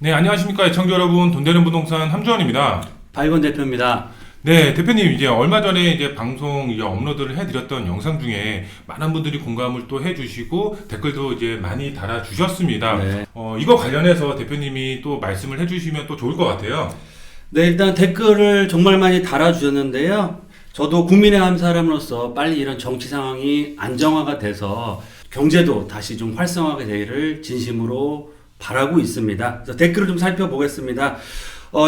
네, 안녕하십니까. 애청자 여러분. 돈 되는 부동산 함주원입니다. 박일권 대표입니다. 네, 대표님, 이제 얼마 전에 이제 방송 이제 업로드를 해드렸던 영상 중에 많은 분들이 공감을 또 해주시고 댓글도 이제 많이 달아주셨습니다. 네. 이거 관련해서 대표님이 또 말씀을 해주시면 또 좋을 것 같아요. 네, 일단 댓글을 정말 많이 달아주셨는데요. 저도 국민의 한 사람으로서 빨리 이런 정치 상황이 안정화가 돼서 경제도 다시 좀 활성화가 되기를 진심으로 바라고 있습니다. 그래서 댓글을 좀 살펴보겠습니다.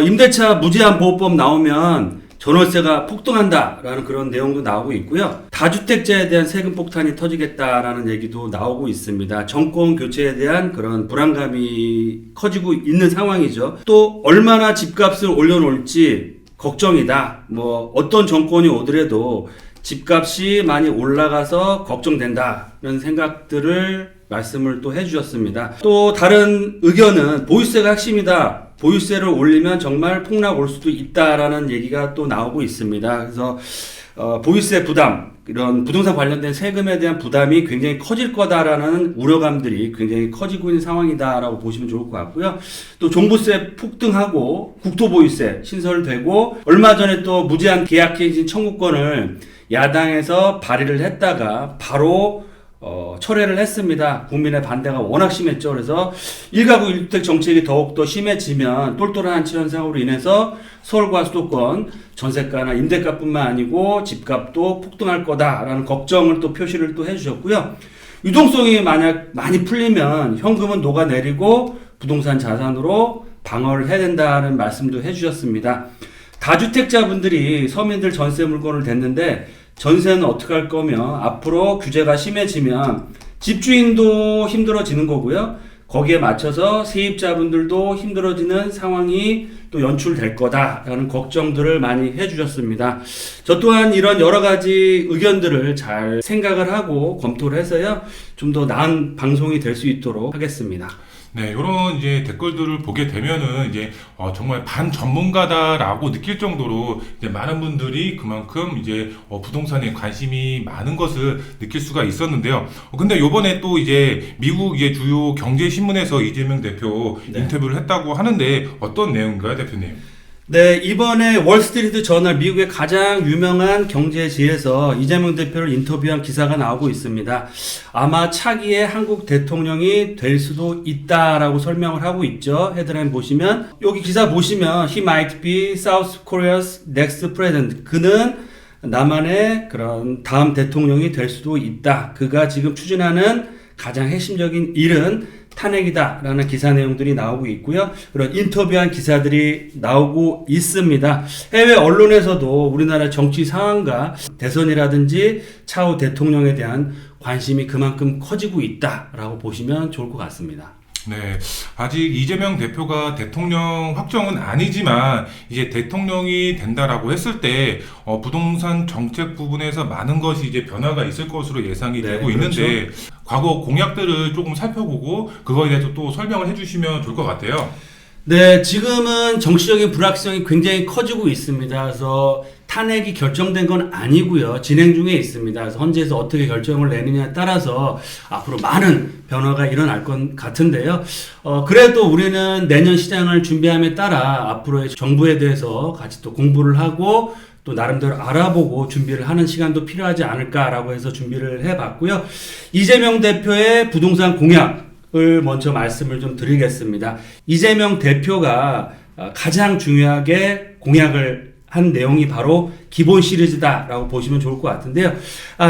임대차 무제한 보호법 나오면 전월세가 폭등한다라는 그런 내용도 나오고 있고요. 다주택자에 대한 세금 폭탄이 터지겠다라는 얘기도 나오고 있습니다. 정권 교체에 대한 그런 불안감이 커지고 있는 상황이죠. 또 얼마나 집값을 올려놓을지 걱정이다. 어떤 정권이 오더라도 집값이 많이 올라가서 걱정된다는 생각들을 말씀을 또 해주셨습니다. 또 다른 의견은 보유세가 핵심이다. 보유세를 올리면 정말 폭락 올 수도 있다라는 얘기가 또 나오고 있습니다. 그래서 보유세 부담, 이런 부동산 관련된 세금에 대한 부담이 굉장히 커질 거다라는 우려감들이 굉장히 커지고 있는 상황이다라고 보시면 좋을 것 같고요. 또 종부세 폭등하고 국토보유세 신설되고 얼마 전에 또 무제한 계약갱신 청구권을 야당에서 발의를 했다가 바로 철회를 했습니다. 국민의 반대가 워낙 심했죠. 그래서 1가구 1주택 정책이 더욱더 심해지면 똘똘한 한치 현상으로 인해서 서울과 수도권 전세가나 임대가뿐만 아니고 집값도 폭등할 거다라는 걱정을 또 표시를 또 해주셨고요. 유동성이 만약 많이 풀리면 현금은 녹아내리고 부동산 자산으로 방어를 해야 된다는 말씀도 해주셨습니다. 다주택자분들이 서민들 전세 물건을 댔는데 전세는 어떻게 할 거며 앞으로 규제가 심해지면 집주인도 힘들어지는 거고요. 거기에 맞춰서 세입자분들도 힘들어지는 상황이 또 연출될 거다라는 걱정들을 많이 해주셨습니다. 저 또한 이런 여러 가지 의견들을 잘 생각을 하고 검토를 해서요. 좀 더 나은 방송이 될 수 있도록 하겠습니다. 네, 이런 이제 댓글들을 보게 되면은 이제 정말 반전문가다라고 느낄 정도로 이제 많은 분들이 그만큼 이제 부동산에 관심이 많은 것을 느낄 수가 있었는데요. 근데 요번에 또 이제 미국 이제 주요 경제 신문에서 이재명 대표 인터뷰를 했다고 하는데 어떤 내용인가요, 대표님? 네, 이번에 월스트리트 저널 미국의 가장 유명한 경제지에서 이재명 대표를 인터뷰한 기사가 나오고 있습니다. 아마 차기의 한국 대통령이 될 수도 있다라고 설명을 하고 있죠. 헤드라인 보시면 여기 기사 보시면 He might be South Korea's next president. 그는 남한의 그런 다음 대통령이 될 수도 있다. 그가 지금 추진하는 가장 핵심적인 일은 탄핵이다라는 기사 내용들이 나오고 있고요. 그런 인터뷰한 기사들이 나오고 있습니다. 해외 언론에서도 우리나라 정치 상황과 대선이라든지 차후 대통령에 대한 관심이 그만큼 커지고 있다라고 보시면 좋을 것 같습니다. 네, 아직 이재명 대표가 대통령 확정은 아니지만 이제 대통령이 된다라고 했을 때 부동산 정책 부분에서 많은 것이 이제 변화가 있을 것으로 예상이 되고 그렇죠. 있는데 과거 공약들을 조금 살펴보고 그거에 대해서 또 설명을 해주시면 좋을 것 같아요. 네, 지금은 정치적인 불확실성이 굉장히 커지고 있습니다. 그래서 탄핵이 결정된 건 아니고요. 진행 중에 있습니다. 그래서 헌재에서 어떻게 결정을 내느냐에 따라서 앞으로 많은 변화가 일어날 것 같은데요. 그래도 우리는 내년 시장을 준비함에 따라 앞으로의 정부에 대해서 같이 또 공부를 하고 또 나름대로 알아보고 준비를 하는 시간도 필요하지 않을까라고 해서 준비를 해봤고요. 이재명 대표의 부동산 공약을 먼저 말씀을 좀 드리겠습니다. 이재명 대표가 가장 중요하게 공약을 한 내용이 바로 기본 시리즈다라고 보시면 좋을 것 같은데요.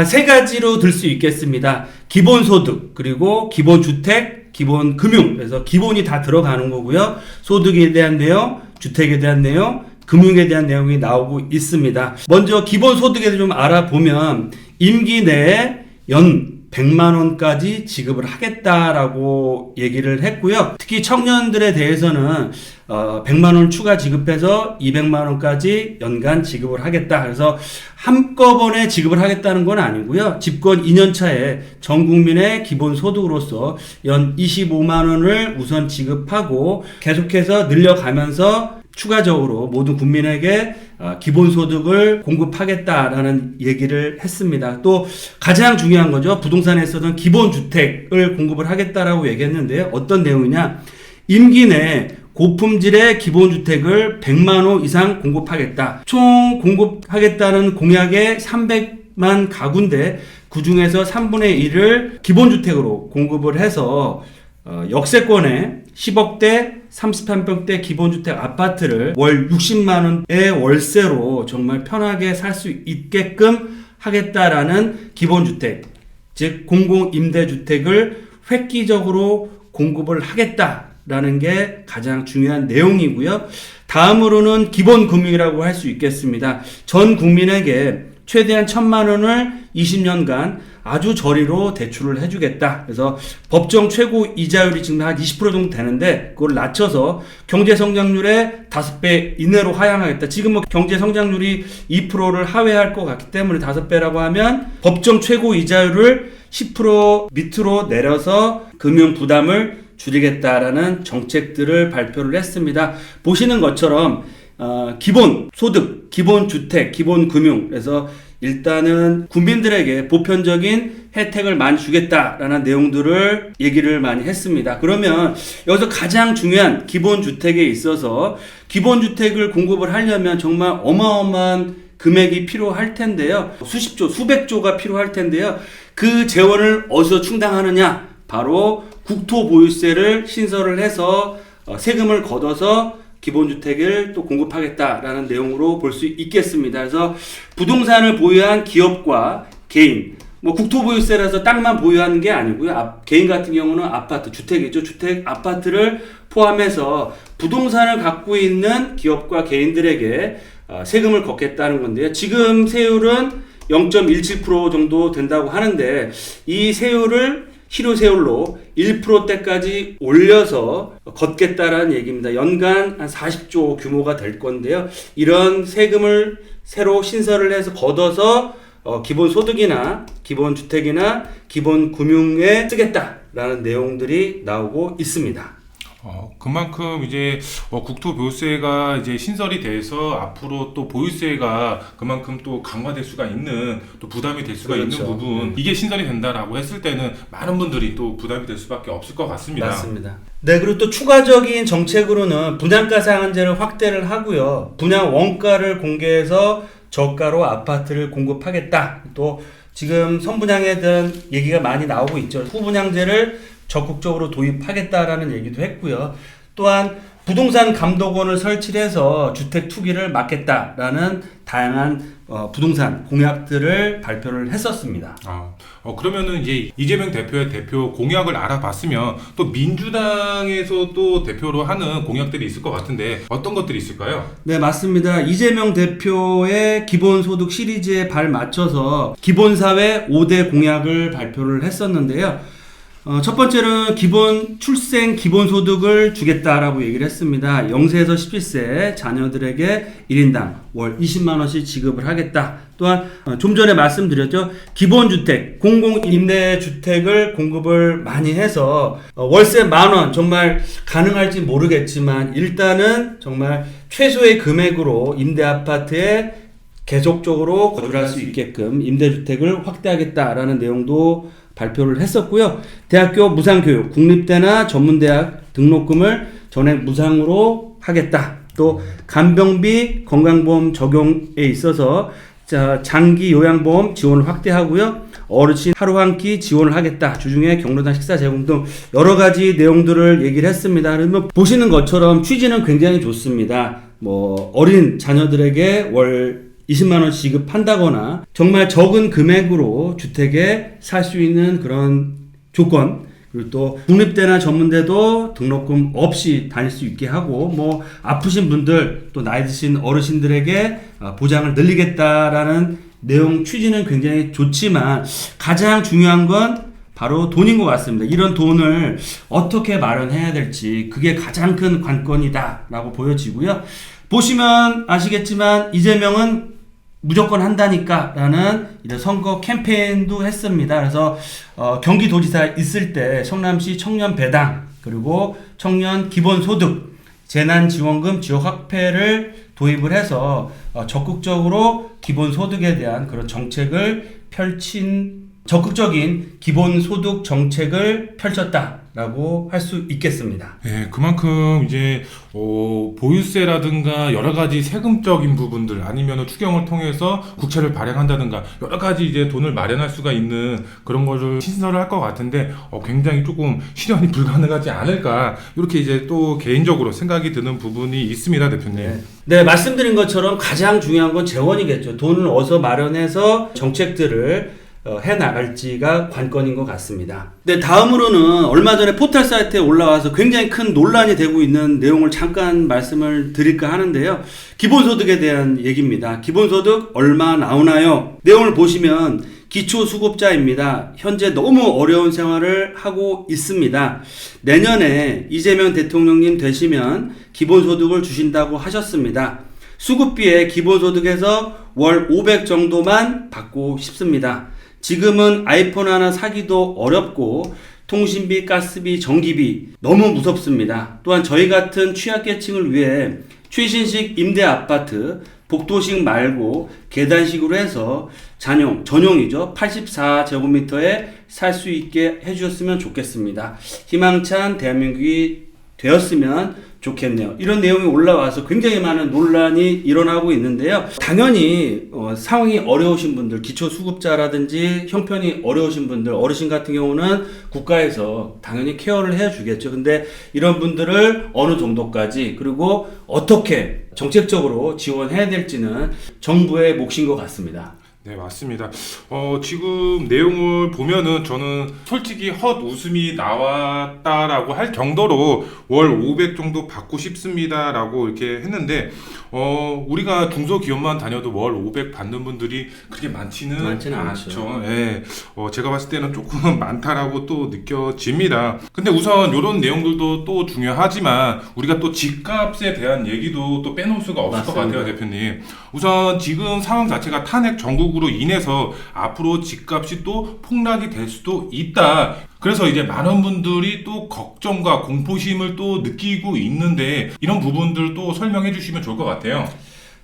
세 가지로 들 수 있겠습니다. 기본소득, 그리고 기본주택, 기본금융. 그래서 기본이 다 들어가는 거고요. 소득에 대한 내용, 주택에 대한 내용, 금융에 대한 내용이 나오고 있습니다. 먼저 기본소득에 대해서 좀 알아보면 임기 내에 연 100만 원까지 지급을 하겠다라고 얘기를 했고요. 특히 청년들에 대해서는 100만 원 추가 지급해서 200만 원까지 연간 지급을 하겠다. 그래서 한꺼번에 지급을 하겠다는 건 아니고요. 집권 2년 차에 전 국민의 기본 소득으로서 연 25만 원을 우선 지급하고 계속해서 늘려가면서 추가적으로 모든 국민에게 기본소득을 공급하겠다라는 얘기를 했습니다. 또 가장 중요한 거죠. 부동산에서는 기본주택을 공급을 하겠다라고 얘기했는데요. 어떤 내용이냐. 임기 내에 고품질의 기본주택을 100만 호 이상 공급하겠다. 총 공급하겠다는 공약의 300만 가구인데 그 중에서 3분의 1을 기본주택으로 공급을 해서 역세권의 10억대 33평대 기본주택 아파트를 월 60만 원의 월세로 정말 편하게 살 수 있게끔 하겠다라는 기본주택, 즉 공공임대주택을 획기적으로 공급을 하겠다라는 게 가장 중요한 내용이고요. 다음으로는 기본금융이라고 할 수 있겠습니다. 전 국민에게 최대한 1,000만 원을 20년간 아주 저리로 대출을 해주겠다. 그래서 법정 최고 이자율이 지금 한 20% 정도 되는데 그걸 낮춰서 경제 성장률의 5배 이내로 하향하겠다. 지금 뭐 경제 성장률이 2%를 하회할 것 같기 때문에 5배라고 하면 법정 최고 이자율을 10% 밑으로 내려서 금융 부담을 줄이겠다라는 정책들을 발표를 했습니다. 보시는 것처럼 기본 소득, 기본 주택, 기본 금융, 그래서 일단은 국민들에게 보편적인 혜택을 많이 주겠다라는 내용들을 얘기를 많이 했습니다. 그러면 여기서 가장 중요한 기본 주택에 있어서 기본 주택을 공급을 하려면 정말 어마어마한 금액이 필요할 텐데요. 수십조, 수백조가 필요할 텐데요. 그 재원을 어디서 충당하느냐? 바로 국토보유세를 신설을 해서 세금을 걷어서 기본주택을 또 공급하겠다라는 내용으로 볼 수 있겠습니다. 그래서 부동산을 보유한 기업과 개인, 뭐 국토보유세라서 땅만 보유하는 게 아니고요. 개인 같은 경우는 아파트, 주택이죠. 주택, 아파트를 포함해서 부동산을 갖고 있는 기업과 개인들에게 세금을 걷겠다는 건데요. 지금 세율은 0.17% 정도 된다고 하는데 이 세율을 실효세율로 1%대까지 올려서 걷겠다라는 얘기입니다. 연간 한 40조 규모가 될 건데요. 이런 세금을 새로 신설을 해서 걷어서 기본소득이나 기본주택이나 기본금융에 쓰겠다라는 내용들이 나오고 있습니다. 그만큼 이제 국토보유세가 이제 신설이 돼서 앞으로 또 보유세가 그만큼 또 강화될 수가 있는 또 부담이 될 수가 그렇죠. 있는 부분 이게 신설이 된다라고 했을 때는 많은 분들이 또 부담이 될 수밖에 없을 것 같습니다. 맞습니다. 네, 그리고 또 추가적인 정책으로는 분양가 상한제를 확대를 하고요. 분양 원가를 공개해서 저가로 아파트를 공급하겠다. 또 지금 선분양에 대한 얘기가 많이 나오고 있죠. 후분양제를 적극적으로 도입하겠다라는 얘기도 했고요. 또한 부동산 감독원을 설치해서 주택 투기를 막겠다라는 다양한 부동산 공약들을 발표를 했었습니다. 그러면은 이제 이재명 대표의 대표 공약을 알아봤으면 또 민주당에서 또 대표로 하는 공약들이 있을 것 같은데 어떤 것들이 있을까요? 네, 맞습니다. 이재명 대표의 기본소득 시리즈에 발맞춰서 기본사회 5대 공약을 발표를 했었는데요. 첫 번째는 기본 출생 기본소득을 주겠다라고 얘기를 했습니다. 0세에서 17세 자녀들에게 1인당 월 20만 원씩 지급을 하겠다. 또한 좀 전에 말씀드렸죠. 기본주택, 공공임대주택을 공급을 많이 해서 월세 10,000원 정말 가능할지 모르겠지만 일단은 정말 최소의 금액으로 임대아파트에 계속적으로 거주할 수 있게끔 임대주택을 확대하겠다라는 내용도 발표를 했었고요. 대학교 무상교육, 국립대나 전문대학 등록금을 전액 무상으로 하겠다. 또 간병비 건강보험 적용에 있어서 장기 요양보험 지원을 확대하고요. 어르신 하루 한 끼 지원을 하겠다. 주중에 경로당 식사 제공 등 여러 가지 내용들을 얘기를 했습니다. 그러면 보시는 것처럼 취지는 굉장히 좋습니다. 어린 자녀들에게 월 20만 원 지급한다거나 정말 적은 금액으로 주택에 살 수 있는 그런 조건, 그리고 또 국립대나 전문대도 등록금 없이 다닐 수 있게 하고 아프신 분들 또 나이 드신 어르신들에게 보장을 늘리겠다라는 내용 취지는 굉장히 좋지만 가장 중요한 건 바로 돈인 것 같습니다. 이런 돈을 어떻게 마련해야 될지 그게 가장 큰 관건이다라고 보여지고요. 보시면 아시겠지만 이재명은 무조건 한다니까 라는 이런 선거 캠페인도 했습니다. 그래서 경기도지사 있을 때 성남시 청년 배당 그리고 청년 기본소득 재난지원금 지역 확대를 도입을 해서 적극적으로 기본소득에 대한 그런 정책을 적극적인 기본소득 정책을 펼쳤다라는 라고 할 수 있겠습니다. 예, 그만큼 이제 보유세라든가 여러 가지 세금적인 부분들 아니면 추경을 통해서 국채를 발행한다든가 여러 가지 이제 돈을 마련할 수가 있는 그런 거를 신설을 할 것 같은데 굉장히 조금 실현이 불가능하지 않을까 이렇게 이제 또 개인적으로 생각이 드는 부분이 있습니다, 대표님. 네, 말씀드린 것처럼 가장 중요한 건 재원이겠죠. 돈을 어디서 마련해서 정책들을 해나갈지가 관건인 것 같습니다. 네, 다음으로는 얼마 전에 포털 사이트에 올라와서 굉장히 큰 논란이 되고 있는 내용을 잠깐 말씀을 드릴까 하는데요. 기본소득에 대한 얘기입니다. 기본소득 얼마 나오나요? 내용을 보시면 기초수급자입니다. 현재 너무 어려운 생활을 하고 있습니다. 내년에 이재명 대통령님 되시면 기본소득을 주신다고 하셨습니다. 수급비에 기본소득에서 월 500 정도만 받고 싶습니다. 지금은 아이폰 하나 사기도 어렵고 통신비, 가스비, 전기비 너무 무섭습니다. 또한 저희 같은 취약계층을 위해 최신식 임대 아파트, 복도식 말고 계단식으로 해서 전용이죠. 84제곱미터에 살 수 있게 해주셨으면 좋겠습니다. 희망찬 대한민국이 되었으면 좋겠네요. 이런 내용이 올라와서 굉장히 많은 논란이 일어나고 있는데요. 당연히 상황이 어려우신 분들, 기초수급자라든지 형편이 어려우신 분들, 어르신 같은 경우는 국가에서 당연히 케어를 해주겠죠. 근데 이런 분들을 어느 정도까지 그리고 어떻게 정책적으로 지원해야 될지는 정부의 몫인 것 같습니다. 네, 맞습니다. 지금 내용을 보면은 저는 솔직히 헛웃음이 나왔다라고 할 정도로 월 500 정도 받고 싶습니다라고 이렇게 했는데, 우리가 중소기업만 다녀도 월 500 받는 분들이 그렇게 많지는 않죠. 예. 제가 봤을 때는 조금 많다라고 또 느껴집니다. 근데 우선 이런 내용들도 또 중요하지만 우리가 또 집값에 대한 얘기도 또 빼놓을 수가 없을 것 같아요, 대표님. 우선 지금 상황 자체가 탄핵 전국으로 인해서 앞으로 집값이 또 폭락이 될 수도 있다. 그래서 이제 많은 분들이 또 걱정과 공포심을 또 느끼고 있는데 이런 부분들 또 설명해 주시면 좋을 것 같아요.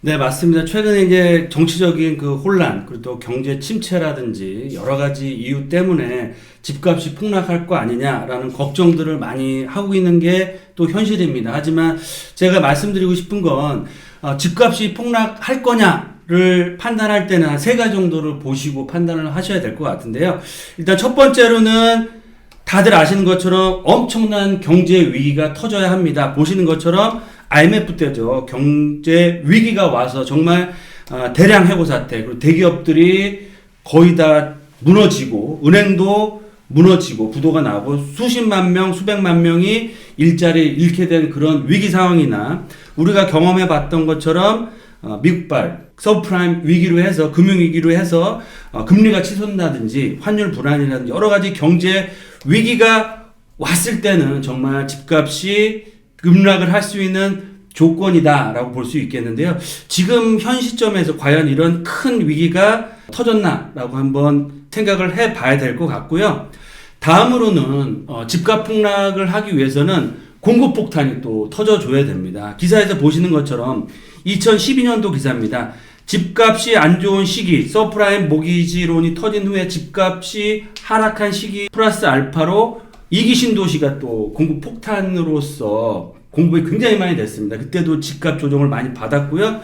네, 맞습니다. 최근에 이제 정치적인 그 혼란, 그리고 또 경제 침체라든지 여러 가지 이유 때문에 집값이 폭락할 거 아니냐라는 걱정들을 많이 하고 있는 게 또 현실입니다. 하지만 제가 말씀드리고 싶은 건 집값이 폭락할 거냐를 판단할 때는 한 3가지 정도를 보시고 판단을 하셔야 될 것 같은데요. 일단 첫 번째로는 다들 아시는 것처럼 엄청난 경제 위기가 터져야 합니다. 보시는 것처럼 IMF 때죠. 경제 위기가 와서 정말 대량 해고 사태, 그리고 대기업들이 거의 다 무너지고 은행도 무너지고 부도가 나고 수십만 명, 수백만 명이 일자리 잃게 된 그런 위기 상황이나 우리가 경험해 봤던 것처럼 미국발 서브프라임 위기로 해서 금융위기로 해서 금리가 치솟는다든지 환율 불안이라든지 여러 가지 경제 위기가 왔을 때는 정말 집값이 급락을 할 수 있는 조건이다라고 볼 수 있겠는데요. 지금 현 시점에서 과연 이런 큰 위기가 터졌나라고 한번 생각을 해봐야 될 것 같고요. 다음으로는 집값 폭락을 하기 위해서는 공급 폭탄이 또 터져줘야 됩니다. 기사에서 보시는 것처럼 2012년도 기사입니다. 집값이 안 좋은 시기, 서프라임 모기지론이 터진 후에 집값이 하락한 시기 플러스 알파로 2기 신도시가 또 공급 폭탄으로서 공급이 굉장히 많이 됐습니다. 그때도 집값 조정을 많이 받았고요.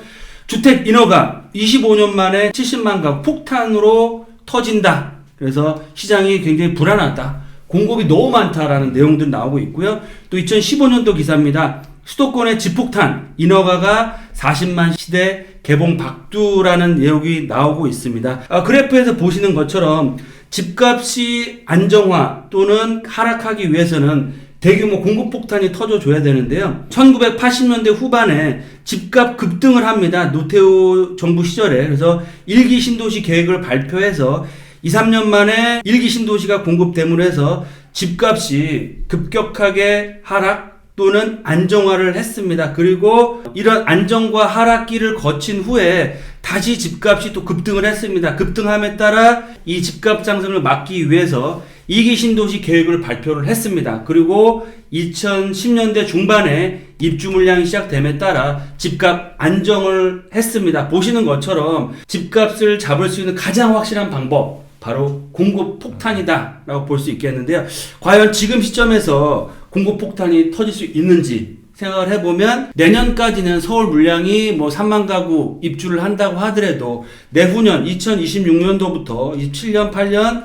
주택 인허가 25년 만에 70만 가구 폭탄으로 터진다. 그래서 시장이 굉장히 불안하다. 공급이 너무 많다라는 내용들 나오고 있고요. 또 2015년도 기사입니다. 수도권의 집폭탄, 인허가가 40만 시대 개봉 박두라는 내용이 나오고 있습니다. 그래프에서 보시는 것처럼 집값이 안정화 또는 하락하기 위해서는 대규모 공급 폭탄이 터져줘야 되는데요. 1980년대 후반에 집값 급등을 합니다. 노태우 정부 시절에. 그래서 1기 신도시 계획을 발표해서 2, 3년 만에 1기 신도시가 공급됨으로 해서 집값이 급격하게 하락 또는 안정화를 했습니다. 그리고 이런 안정과 하락기를 거친 후에 다시 집값이 또 급등을 했습니다. 급등함에 따라 이 집값 상승을 막기 위해서 2기 신도시 계획을 발표를 했습니다. 그리고 2010년대 중반에 입주 물량이 시작됨에 따라 집값 안정을 했습니다. 보시는 것처럼 집값을 잡을 수 있는 가장 확실한 방법 바로 공급 폭탄이다라고 볼 수 있겠는데요. 과연 지금 시점에서 공급 폭탄이 터질 수 있는지 생각을 해보면 내년까지는 서울 물량이 뭐 3만 가구 입주를 한다고 하더라도 내후년 2026년도부터 27년, 8년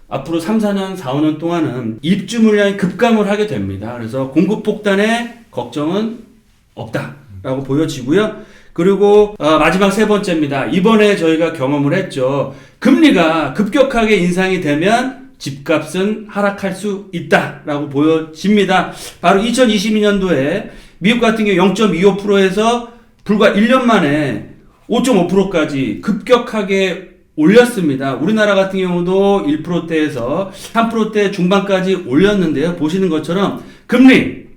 앞으로 3, 4년, 4, 5년 동안은 입주 물량이 급감을 하게 됩니다. 그래서 공급 폭탄에 걱정은 없다라고 보여지고요. 그리고 마지막 세 번째입니다. 이번에 저희가 경험을 했죠. 금리가 급격하게 인상이 되면 집값은 하락할 수 있다라고 보여집니다. 바로 2022년도에 미국 같은 경우 0.25%에서 불과 1년 만에 5.5%까지 급격하게 올렸습니다. 우리나라 같은 경우도 1%대에서 3%대 중반까지 올렸는데요. 보시는 것처럼 금리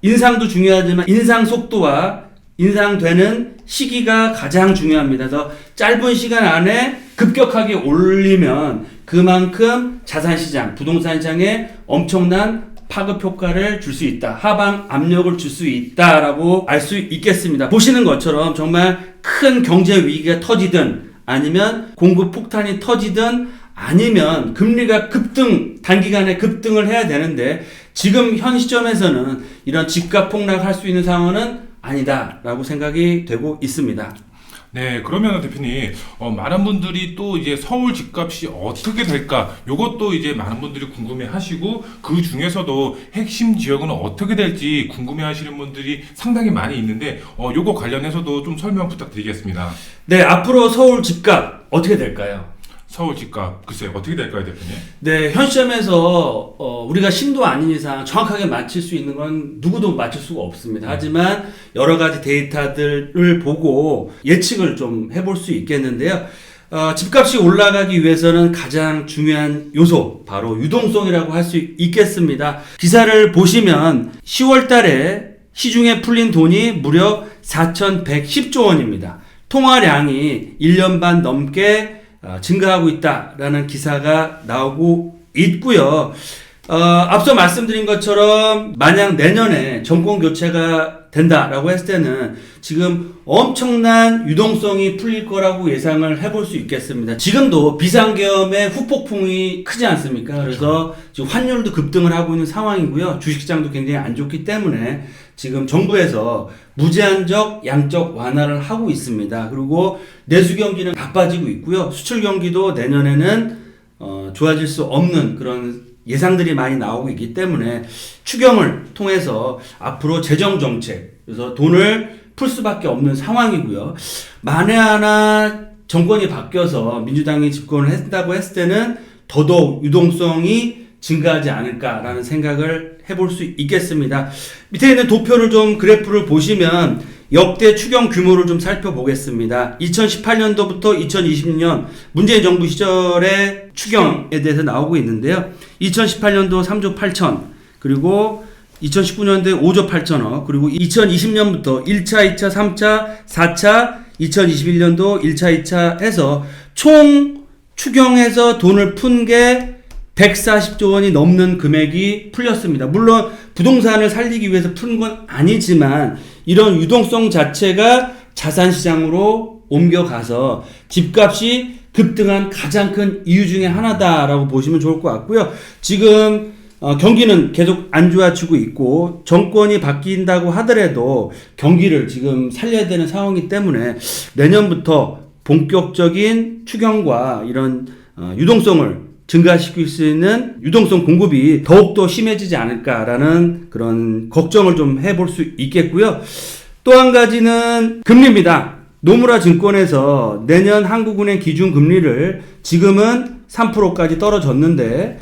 인상도 중요하지만 인상 속도와 인상되는 시기가 가장 중요합니다. 그래서 짧은 시간 안에 급격하게 올리면 그만큼 자산시장, 부동산 시장에 엄청난 파급 효과를 줄 수 있다. 하방 압력을 줄 수 있다라고 알 수 있겠습니다. 보시는 것처럼 정말 큰 경제 위기가 터지든 아니면 공급 폭탄이 터지든 아니면 금리가 단기간에 급등을 해야 되는데 지금 현 시점에서는 이런 집값 폭락할 수 있는 상황은 아니다라고 생각이 되고 있습니다. 네, 그러면 대표님, 많은 분들이 또 이제 서울 집값이 어떻게 될까? 요것도 이제 많은 분들이 궁금해 하시고, 그 중에서도 핵심 지역은 어떻게 될지 궁금해 하시는 분들이 상당히 많이 있는데, 요거 관련해서도 좀 설명 부탁드리겠습니다. 네, 앞으로 서울 집값 어떻게 될까요? 서울 집값, 글쎄, 어떻게 될까요, 대표님? 네, 현 시점에서 우리가 신도 아닌 이상 정확하게 맞출 수 있는 건 누구도 맞출 수가 없습니다. 하지만 여러 가지 데이터들을 보고 예측을 좀 해볼 수 있겠는데요. 집값이 올라가기 위해서는 가장 중요한 요소, 바로 유동성이라고 할 수 있겠습니다. 기사를 보시면 10월 달에 시중에 풀린 돈이 무려 4,110조 원입니다. 통화량이 1년 반 넘게 증가하고 있다라는 기사가 나오고 있고요. 앞서 말씀드린 것처럼 만약 내년에 정권 교체가 된다라고 했을 때는 지금 엄청난 유동성이 풀릴 거라고 예상을 해볼 수 있겠습니다. 지금도 비상계엄의 후폭풍이 크지 않습니까? 그래서 지금 환율도 급등을 하고 있는 상황이고요. 주식시장도 굉장히 안 좋기 때문에 지금 정부에서 무제한적 양적 완화를 하고 있습니다. 그리고 내수 경기는 나빠지고 있고요. 수출 경기도 내년에는 좋아질 수 없는 그런 예상들이 많이 나오고 있기 때문에 추경을 통해서 앞으로 재정 정책, 그래서 돈을 풀 수밖에 없는 상황이고요. 만에 하나 정권이 바뀌어서 민주당이 집권을 했다고 했을 때는 더더욱 유동성이 증가하지 않을까라는 생각을 해볼 수 있겠습니다. 밑에 있는 도표를 좀 그래프를 보시면 역대 추경 규모를 좀 살펴보겠습니다. 2018년도부터 2020년 문재인 정부 시절의 추경에 대해서 나오고 있는데요. 2018년도 3조 8천, 그리고 2019년도에 5조 8천억, 그리고 2020년부터 1차, 2차, 3차, 4차, 2021년도 1차, 2차 해서 총 추경해서 돈을 푼 게 140조 원이 넘는 금액이 풀렸습니다. 물론 부동산을 살리기 위해서 푼 건 아니지만 이런 유동성 자체가 자산시장으로 옮겨가서 집값이 급등한 가장 큰 이유 중에 하나다라고 보시면 좋을 것 같고요. 지금 경기는 계속 안 좋아지고 있고 정권이 바뀐다고 하더라도 경기를 지금 살려야 되는 상황이기 때문에 내년부터 본격적인 추경과 이런 유동성을 증가시킬 수 있는 유동성 공급이 더욱더 심해지지 않을까라는 그런 걱정을 좀 해볼 수 있겠고요. 또 한 가지는 금리입니다. 노무라 증권에서 내년 한국은행 기준금리를 지금은 3%까지 떨어졌는데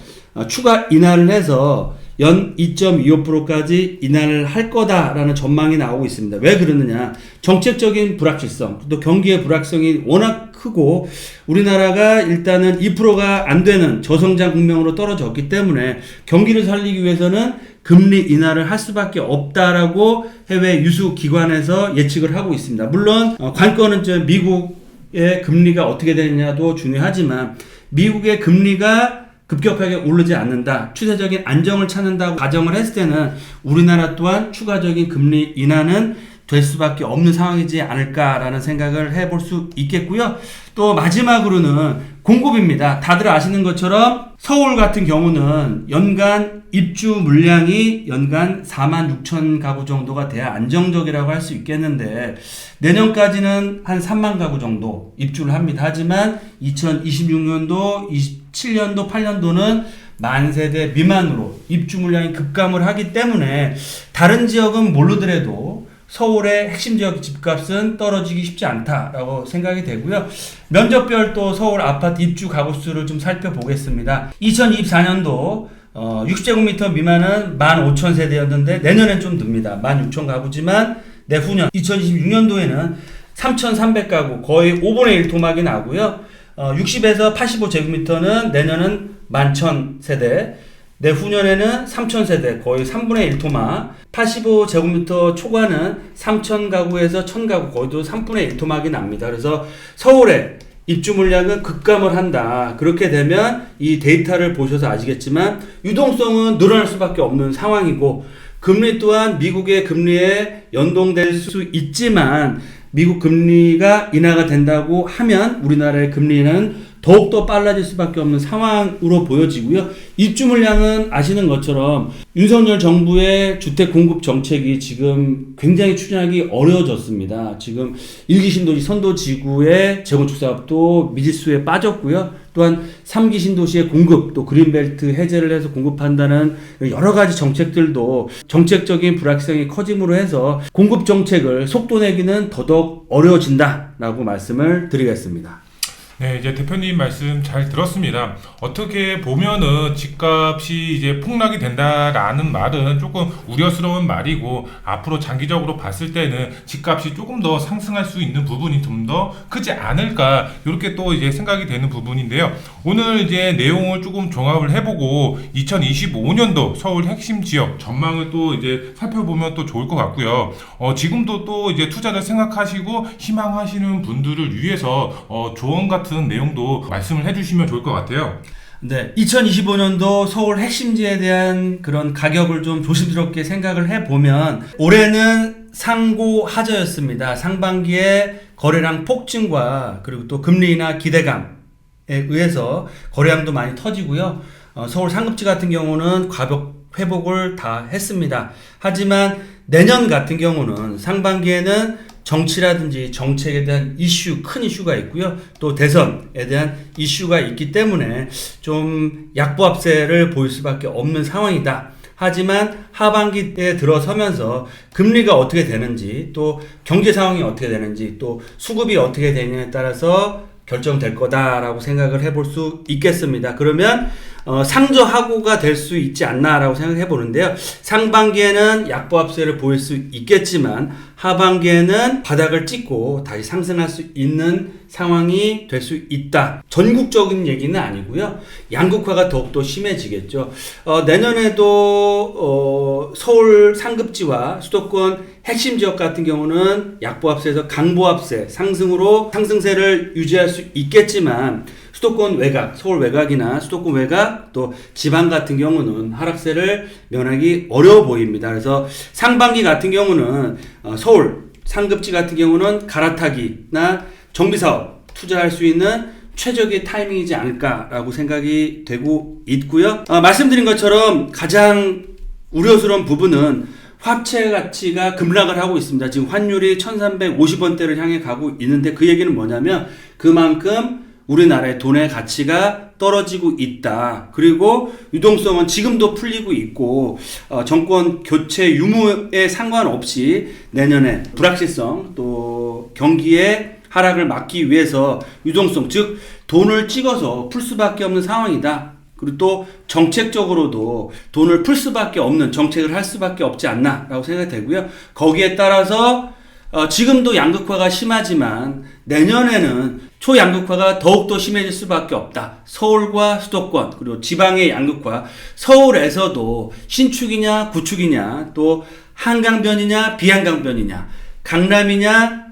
추가 인하를 해서 연 2.25%까지 인하를 할 거다라는 전망이 나오고 있습니다. 왜 그러느냐? 정책적인 불확실성, 또 경기의 불확실성이 워낙 크고 우리나라가 일단은 2%가 안 되는 저성장 국면으로 떨어졌기 때문에 경기를 살리기 위해서는 금리 인하를 할 수밖에 없다라고 해외 유수 기관에서 예측을 하고 있습니다. 물론 관건은 미국의 금리가 어떻게 되느냐도 중요하지만 미국의 금리가 급격하게 오르지 않는다, 추세적인 안정을 찾는다고 가정을 했을 때는 우리나라 또한 추가적인 금리 인하는 될 수밖에 없는 상황이지 않을까라는 생각을 해볼 수 있겠고요. 또 마지막으로는 공급입니다. 다들 아시는 것처럼 서울 같은 경우는 연간 입주 물량이 연간 4만 6천 가구 정도가 돼야 안정적이라고 할 수 있겠는데 내년까지는 한 3만 가구 정도 입주를 합니다. 하지만 2026년도, 27년도, 8년도는 만 세대 미만으로 입주 물량이 급감을 하기 때문에 다른 지역은 모르더라도 서울의 핵심 지역 집값은 떨어지기 쉽지 않다라고 생각이 되고요. 면적별 또 서울 아파트 입주 가구 수를 좀 살펴보겠습니다. 2024년도 60제곱미터 미만은 15,000세대였는데 내년엔 좀 듭니다. 16,000가구지만 내후년 2026년도에는 3,300가구 거의 5분의 1 토막이 나고요. 60에서 85제곱미터는 내년은 11,000세대, 내후년에는 3,000세대 거의 3분의 1 토막, 85제곱미터 초과는 3,000가구에서 1,000가구 거의도 3분의 1 토막이 납니다. 그래서 서울의 입주 물량은 급감을 한다. 그렇게 되면 이 데이터를 보셔서 아시겠지만 유동성은 늘어날 수밖에 없는 상황이고 금리 또한 미국의 금리에 연동될 수 있지만 미국 금리가 인하가 된다고 하면 우리나라의 금리는 더욱더 빨라질 수밖에 없는 상황으로 보여지고요. 입주 물량은 아시는 것처럼 윤석열 정부의 주택 공급 정책이 지금 굉장히 추진하기 어려워졌습니다. 지금 1기 신도시 선도지구의 재건축 사업도 미지수에 빠졌고요. 또한 3기 신도시의 공급, 또 그린벨트 해제를 해서 공급한다는 여러 가지 정책들도 정책적인 불확실성이 커짐으로 해서 공급 정책을 속도내기는 더더욱 어려워진다라고 말씀을 드리겠습니다. 네, 이제 대표님 말씀 잘 들었습니다. 어떻게 보면은 집값이 이제 폭락이 된다라는 말은 조금 우려스러운 말이고 앞으로 장기적으로 봤을 때는 집값이 조금 더 상승할 수 있는 부분이 좀 더 크지 않을까 이렇게 또 이제 생각이 되는 부분인데요. 오늘 이제 내용을 조금 종합을 해보고 2025년도 서울 핵심 지역 전망을 또 이제 살펴보면 또 좋을 것 같고요. 지금도 또 이제 투자를 생각하시고 희망하시는 분들을 위해서 조언 같은 내용도 말씀을 해주시면 좋을 것 같아요. 네, 2025년도 서울 핵심지에 대한 그런 가격을 좀 조심스럽게 생각을 해보면 올해는 상고하저였습니다. 상반기에 거래량 폭증과 그리고 또 금리 인하 기대감에 의해서 거래량도 많이 터지고요. 서울 상급지 같은 경우는 가격 회복을 다 했습니다. 하지만 내년 같은 경우는 상반기에는 정치라든지 정책에 대한 이슈, 큰 이슈가 있고요. 또 대선에 대한 이슈가 있기 때문에 좀 약보합세를 보일 수밖에 없는 상황이다. 하지만 하반기에 들어서면서 금리가 어떻게 되는지, 또 경제 상황이 어떻게 되는지, 또 수급이 어떻게 되느냐에 따라서 결정될 거다라고 생각을 해볼 수 있겠습니다. 그러면 상저하고가 될 수 있지 않나라고 생각해 보는데요. 상반기에는 약보합세를 보일 수 있겠지만 하반기에는 바닥을 찍고 다시 상승할 수 있는 상황이 될 수 있다. 전국적인 얘기는 아니고요. 양극화가 더욱더 심해지겠죠. 내년에도 서울 상급지와 수도권 핵심 지역 같은 경우는 약보합세에서 강보합세 상승으로 상승세를 유지할 수 있겠지만 수도권 외곽, 서울 외곽이나 수도권 외곽 또 지방 같은 경우는 하락세를 면하기 어려워 보입니다. 그래서 상반기 같은 경우는 서울 상급지 같은 경우는 갈아타기나 정비사업 투자할 수 있는 최적의 타이밍이지 않을까라고 생각이 되고 있고요. 말씀드린 것처럼 가장 우려스러운 부분은 화폐 가치가 급락을 하고 있습니다. 지금 환율이 1350원대를 향해 가고 있는데 그 얘기는 뭐냐면 그만큼 우리나라의 돈의 가치가 떨어지고 있다. 그리고 유동성은 지금도 풀리고 있고 정권 교체 유무에 상관없이 내년에 불확실성 또 경기의 하락을 막기 위해서 유동성 즉 돈을 찍어서 풀 수밖에 없는 상황이다. 그리고 또 정책적으로도 돈을 풀 수밖에 없는 정책을 할 수밖에 없지 않나 라고 생각이 되고요. 거기에 따라서 지금도 양극화가 심하지만 내년에는 초양극화가 더욱더 심해질 수밖에 없다. 서울과 수도권 그리고 지방의 양극화 서울에서도 신축이냐 구축이냐 또 한강변이냐 비한강변이냐 강남이냐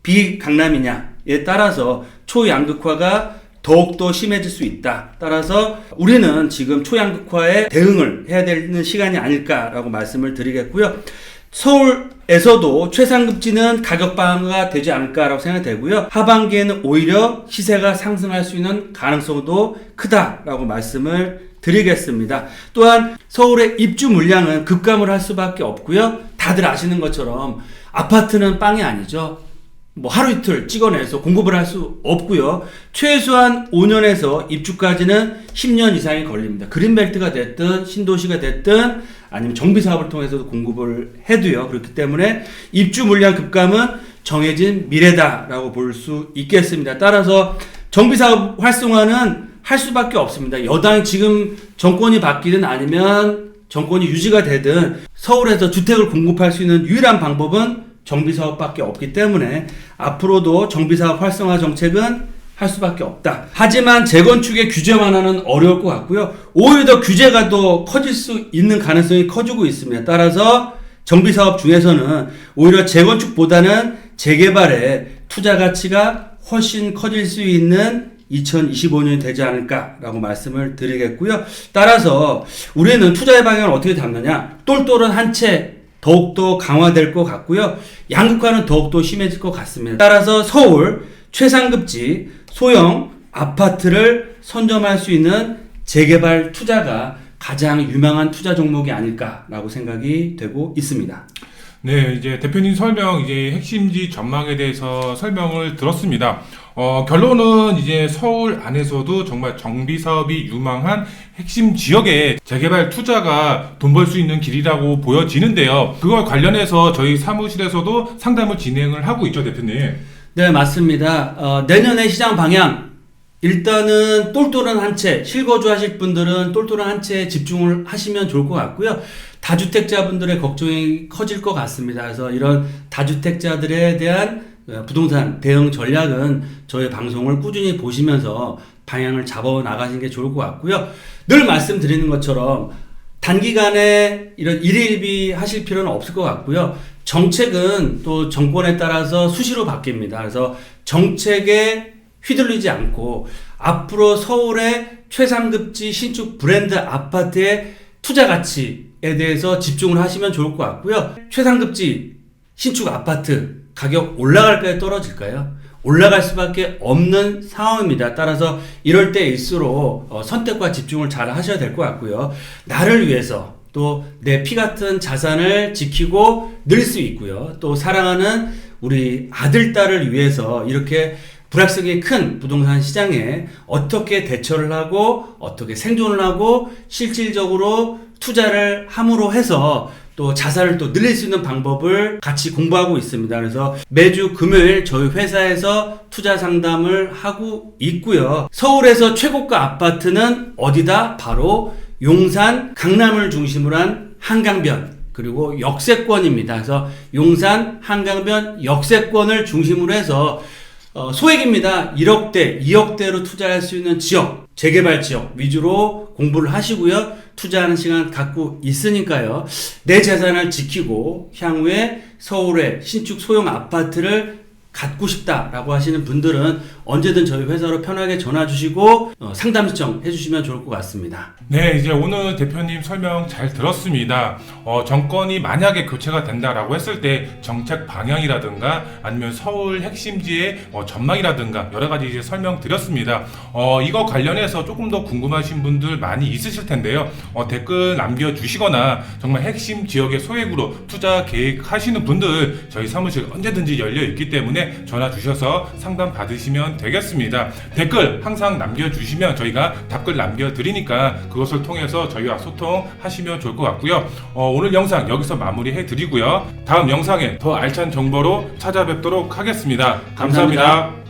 비강남이냐에 따라서 초양극화가 더욱더 심해질 수 있다. 따라서 우리는 지금 초양극화에 대응을 해야 되는 시간이 아닐까라고 말씀을 드리겠고요. 서울에서도 최상급지는 가격 방어가 되지 않을까라고 생각되고요. 하반기에는 오히려 시세가 상승할 수 있는 가능성도 크다라고 말씀을 드리겠습니다. 또한 서울의 입주 물량은 급감을 할 수밖에 없고요. 다들 아시는 것처럼 아파트는 빵이 아니죠. 뭐 하루 이틀 찍어내서 공급을 할 수 없고요. 최소한 5년에서 입주까지는 10년 이상이 걸립니다. 그린벨트가 됐든 신도시가 됐든 아니면 정비사업을 통해서도 공급을 해도요. 그렇기 때문에 입주 물량 급감은 정해진 미래다라고 볼 수 있겠습니다. 따라서 정비사업 활성화는 할 수밖에 없습니다. 여당이 지금 정권이 바뀌든 아니면 정권이 유지가 되든 서울에서 주택을 공급할 수 있는 유일한 방법은 정비사업밖에 없기 때문에 앞으로도 정비사업 활성화 정책은 할 수밖에 없다. 하지만 재건축의 규제 완화는 어려울 것 같고요. 오히려 더 규제가 더 커질 수 있는 가능성이 커지고 있습니다. 따라서 정비사업 중에서는 오히려 재건축보다는 재개발에 투자 가치가 훨씬 커질 수 있는 2025년이 되지 않을까라고 말씀을 드리겠고요. 따라서 우리는 투자의 방향을 어떻게 잡느냐? 똘똘한 한 채 더욱더 강화될 것 같고요. 양극화는 더욱더 심해질 것 같습니다. 따라서 서울 최상급지 소형 아파트를 선점할 수 있는 재개발 투자가 가장 유망한 투자 종목이 아닐까라고 생각이 되고 있습니다. 네, 이제 대표님 설명, 이제 핵심지 전망에 대해서 설명을 들었습니다. 결론은 이제 서울 안에서도 정말 정비 사업이 유망한 핵심 지역에 재개발 투자가 돈 벌 수 있는 길이라고 보여지는데요. 그와 관련해서 저희 사무실에서도 상담을 진행을 하고 있죠, 대표님. 네, 맞습니다. 내년의 시장 방향. 일단은 똘똘한 한 채, 실거주 하실 분들은 똘똘한 한 채에 집중을 하시면 좋을 것 같고요. 다주택자분들의 걱정이 커질 것 같습니다. 그래서 이런 다주택자들에 대한 부동산 대응 전략은 저희 방송을 꾸준히 보시면서 방향을 잡아 나가시는 게 좋을 것 같고요. 늘 말씀드리는 것처럼 단기간에 이런 일일비 하실 필요는 없을 것 같고요. 정책은 또 정권에 따라서 수시로 바뀝니다. 그래서 정책에 휘둘리지 않고 앞으로 서울의 최상급지 신축 브랜드 아파트의 투자 가치에 대해서 집중을 하시면 좋을 것 같고요. 최상급지 신축 아파트 가격 올라갈까요? 떨어질까요? 올라갈 수밖에 없는 상황입니다. 따라서 이럴 때일수록 선택과 집중을 잘 하셔야 될 것 같고요. 나를 위해서 또 내 피 같은 자산을 지키고 늘 수 있고요. 또 사랑하는 우리 아들, 딸을 위해서 이렇게 불확실성이 큰 부동산 시장에 어떻게 대처를 하고 어떻게 생존을 하고 실질적으로 투자를 함으로 해서 또 자산을 또 늘릴 수 있는 방법을 같이 공부하고 있습니다. 그래서 매주 금요일 저희 회사에서 투자 상담을 하고 있고요. 서울에서 최고가 아파트는 어디다? 바로 용산, 강남을 중심으로 한 한강변 그리고 역세권입니다. 그래서 용산, 한강변, 역세권을 중심으로 해서 소액입니다. 1억대, 2억대로 투자할 수 있는 지역, 재개발 지역 위주로 공부를 하시고요. 투자하는 시간 갖고 있으니까요. 내 재산을 지키고 향후에 서울의 신축 소형 아파트를 갖고 싶다라고 하시는 분들은 언제든 저희 회사로 편하게 전화 주시고 상담 신청 해주시면 좋을 것 같습니다. 네, 이제 오늘 대표님 설명 잘 들었습니다. 정권이 만약에 교체가 된다라고 했을 때 정책 방향이라든가 아니면 서울 핵심지의 전망이라든가 여러 가지 이제 설명 드렸습니다. 이거 관련해서 조금 더 궁금하신 분들 많이 있으실 텐데요. 댓글 남겨주시거나 정말 핵심 지역의 소액으로 투자 계획하시는 분들 저희 사무실 언제든지 열려 있기 때문에 전화 주셔서 상담 받으시면 되겠습니다. 댓글 항상 남겨주시면 저희가 답글 남겨드리니까 그것을 통해서 저희와 소통하시면 좋을 것 같고요. 오늘 영상 여기서 마무리해 드리고요. 다음 영상에 더 알찬 정보로 찾아뵙도록 하겠습니다. 감사합니다.